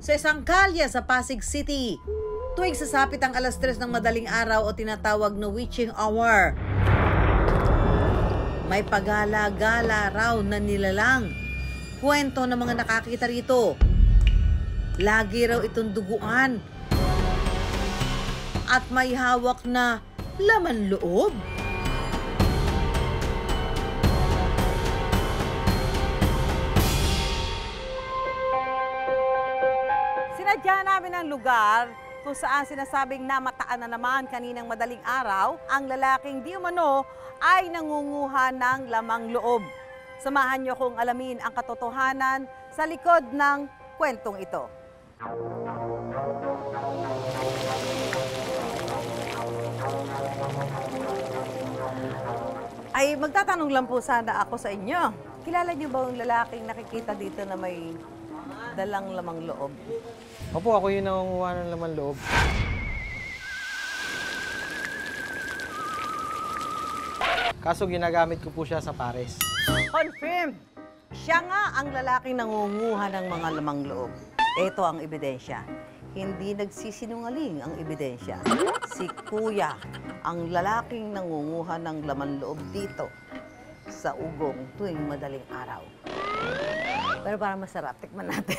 sa isang kalye sa Pasig City. Tuwing sasapit ang alas 3 ng madaling araw o tinatawag na witching hour, may pagala-gala raw na nilalang. Kwento ng mga nakakita rito, lagi raw itong duguan at may hawak na laman loob. Sinadya namin ang lugar kung saan sinasabing namataan na naman kaninang madaling araw ang lalaking di umano ay nangunguha ng lamang loob. Samahan niyo kung alamin ang katotohanan sa likod ng kwentong ito. Ay, magtatanong lang po sana ako sa inyo. Kilala niyo ba ang lalaking nakikita dito na may dalang lamang loob? Opo, ako yung nangunguha ng laman loob. Kaso ginagamit ko po siya sa pares. Confirmed! Siya nga ang lalaking nangunguha ng mga lamang loob. Ito ang ebidensya. Hindi nagsisinungaling ang ebidensya. Si Kuya, ang lalaking nangunguha ng laman loob dito sa ugong tuwing madaling araw. Pero parang masarap, tikman natin.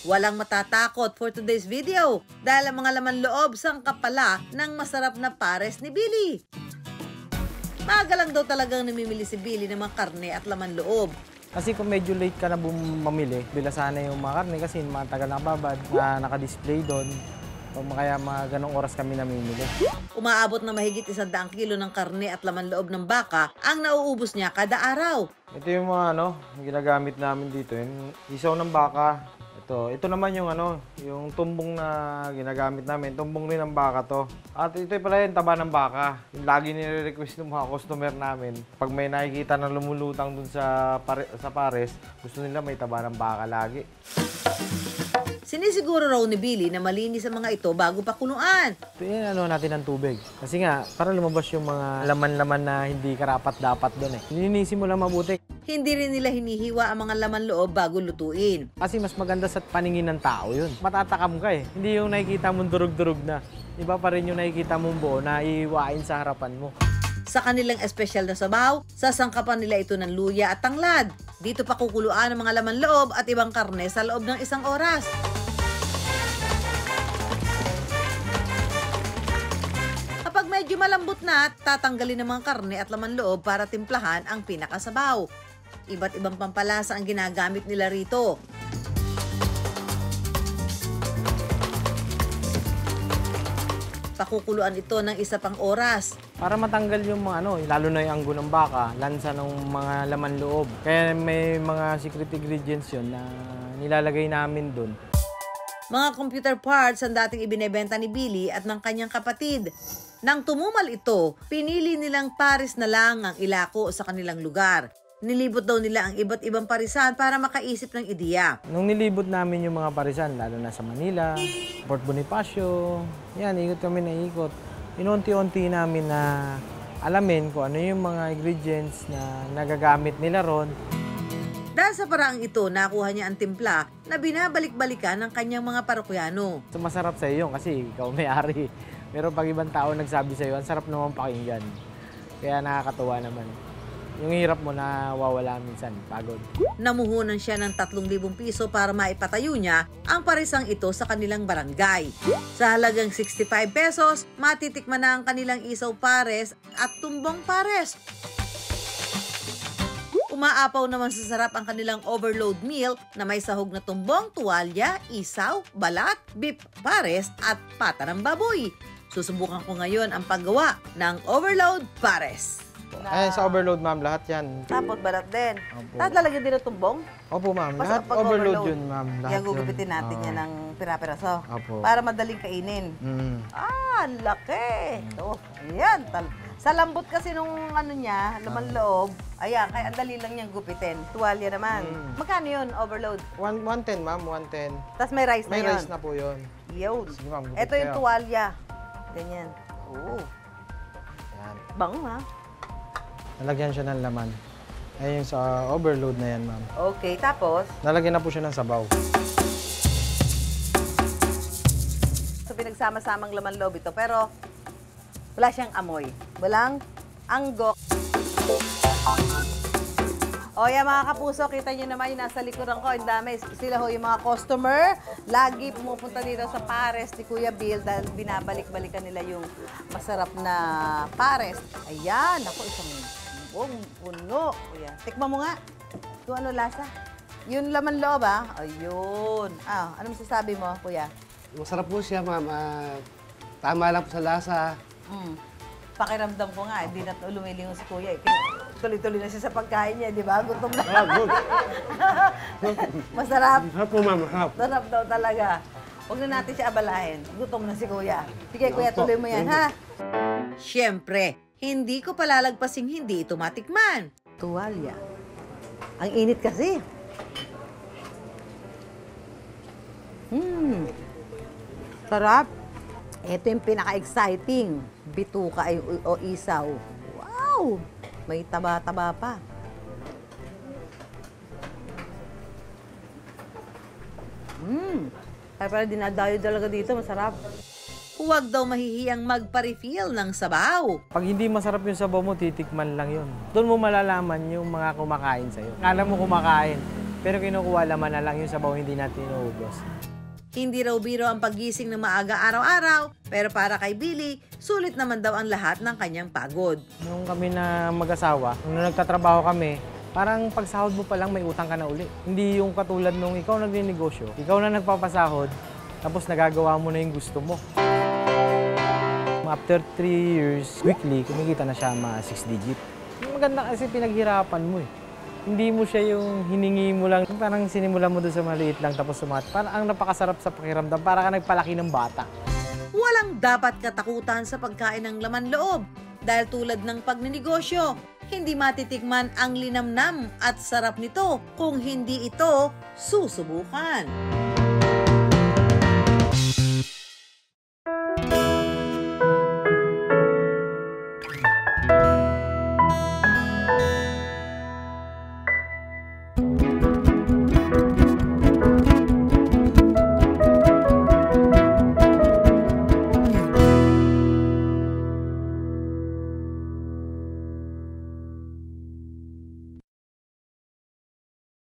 Walang matatakot for today's video dahil ang mga laman loob sangkap pala ng masarap na pares ni Billy. Maaga lang daw talagang namimili si Billy ng mga karne at laman loob. Kasi kung medyo late ka na mamili, bila sana yung mga karne kasi matagal na babad na naka-display doon. Kaya mga ganong oras kami namimili. Umaabot na mahigit 100 kilo ng karne at laman loob ng baka ang nauubos niya kada araw. Ito yung mga ginagamit namin dito. Yung isaw ng baka. Ito naman yung yung tumbong na ginagamit namin. Tumbong rin ng baka to. At ito pala yung taba ng baka. Yung lagi nire-request ng mga customer namin. Pag may nakikita na lumulutang dun sa pares, gusto nila may taba ng baka lagi. Sinisiguro raw ni Billy na malinis ang mga ito bago pa kuluan. Ito natin ng tubig. Kasi nga, para lumabas yung mga laman-laman na hindi karapat-dapat doon eh. Nilinisin mo lang mabuti. Hindi rin nila hinihiwa ang mga laman loob bago lutuin. Kasi mas maganda sa paningin ng tao yun. Matatakam ka eh. Hindi yung nakikita mong durug-durug na. Iba pa rin yung nakikita mong buo na iiwain sa harapan mo. Sa kanilang espesyal na sabaw, sasangkapan nila ito ng luya at tanglad. Dito pa kukuluan ang mga laman loob at ibang karne sa loob ng 1 oras. Kapag medyo malambot na, tatanggalin ng mga karne at laman loob para timplahan ang pinakasabaw. Iba't ibang pampalasa ang ginagamit nila rito. Pakukuluan ito ng 1 pang oras. Para matanggal yung mga lalo na yung anggo ng baka, lansa ng mga laman loob. Kaya may mga secret ingredients yun na nilalagay namin dun. Mga computer parts ang dating ibinebenta ni Billy at ng kanyang kapatid. Nang tumumal ito, pinili nilang pares na lang ang ilako sa kanilang lugar. Nilibot daw nila ang iba't ibang parisan para makaisip ng ideya. Nung nilibot namin yung mga parisan, lalo na sa Manila, Port Bonifacio, yan, ikot kami na ikot. Inunti-unti namin na alamin kung ano yung mga ingredients na nagagamit nila ron. Dahil sa paraang ito, nakuha niya ang timpla na binabalik-balikan ng kanyang mga parokyano. So, masarap sa iyo kasi ikaw may-ari. Pero pag ibang tao nagsabi sa iyo, ang sarap naman pakinggan. Kaya nakakatuwa naman. Yung hirap mo na wawala minsan, pagod. Namuhunan siya ng 3,000 piso para maipatayo niya ang parisang ito sa kanilang barangay. Sa halagang 65 pesos, matitikman na ang kanilang isaw pares at tumbong pares. Umaapaw naman sa sarap ang kanilang overload meal na may sahog na tumbong, tuwalya, isaw, balat, beef pares at pata ng baboy. Susubukan ko ngayon ang paggawa ng overload pares. Ayan, sa overload, ma'am, lahat yan. Tapos balat din. Opo. Lahat lalagyan din ng tumbong? Opo, ma'am. Basta Lahat pag overload yun, ma'am. Lahat yan, gugupitin natin yan ng pira-piraso. Opo. Para madaling kainin. Ang laki. Ito, ayan. Sa lambot kasi nung niya, laman loob, ayan, kaya ang dali lang niyang gupitin. Tuwalya naman. Magkano yun, overload? 110, ma'am, 110. Tapos may rice na May yun? rice na po yun. Yun. Sige, ma'am, gupit Ito yung kayo. tuwalya. Ganyan. Oo. Yan. Bango ha? Nalagyan siya ng laman. Ayun sa overload na yan, ma'am. Okay, tapos? Nalagyan na po siya ng sabaw. So, pinagsama-samang laman loob ito. Pero, wala siyang amoy. Walang anggok. O yan mga kapuso, kita nyo naman yung nasa likuran ko. Ang dami. Sila ho yung mga customer. Lagi pumupunta dito sa pares ni Kuya Bill dahil binabalik-balikan nila yung masarap na pares. Ayan, ako isang buong puno. Ayan. Tikman mo nga. Kung ano lasa. Yung laman loob Ayun. Ano masasabi mo, Kuya? Masarap po siya, ma'am. Tama lang po sa lasa. Pakiramdam ko nga, hindi na lumilingon si Kuya. Tuloy-tuloy na siya sa pagkain niya, di ba? Gutom na. Good. Masarap. Masarap po, ma'am. Masarap. Sarap daw talaga. Huwag na natin siya abalahin. Gutom na si Kuya. Sige, Kuya, tuloy mo yan, ha? Siyempre, hindi ko palalagpasing hindi ito matikman. Tuwalya. Ang init kasi. Sarap. Ito yung pinaka-exciting. Bituka o isaw. Wow! May taba-taba pa. Kaya pala dinadayo talaga dito, masarap. Huwag daw mahihiyang magpa-refill ng sabaw. Pag hindi masarap yung sabaw mo, titikman lang yun. Doon mo malalaman yung mga kumakain sa'yo. Kala mo kumakain, pero kinukuha laman na lang yung sabaw, hindi natin inuubos. Hindi raw biro ang paggising ng maaga araw-araw, pero para kay Billy, sulit naman daw ang lahat ng kanyang pagod. Nung kami na mag-asawa, nung nagtatrabaho kami, parang pagsahod mo pa lang may utang ka na uli. Hindi yung katulad nung ikaw nagninegosyo, ikaw na nagpapasahod, tapos nagagawa mo na yung gusto mo. After 3 years, weekly, kumikita na siya mga 6 digit. Maganda kasi pinaghirapan mo eh. Hindi mo siya yung hiningi mo lang. Parang sinimulan mo doon sa maliit lang tapos sumat. Parang ang napakasarap sa pakiramdam. Para ka nagpalaki ng bata. Walang dapat katakutan sa pagkain ng laman loob. Dahil tulad ng pagninegosyo, hindi matitikman ang linamnam at sarap nito kung hindi ito susubukan.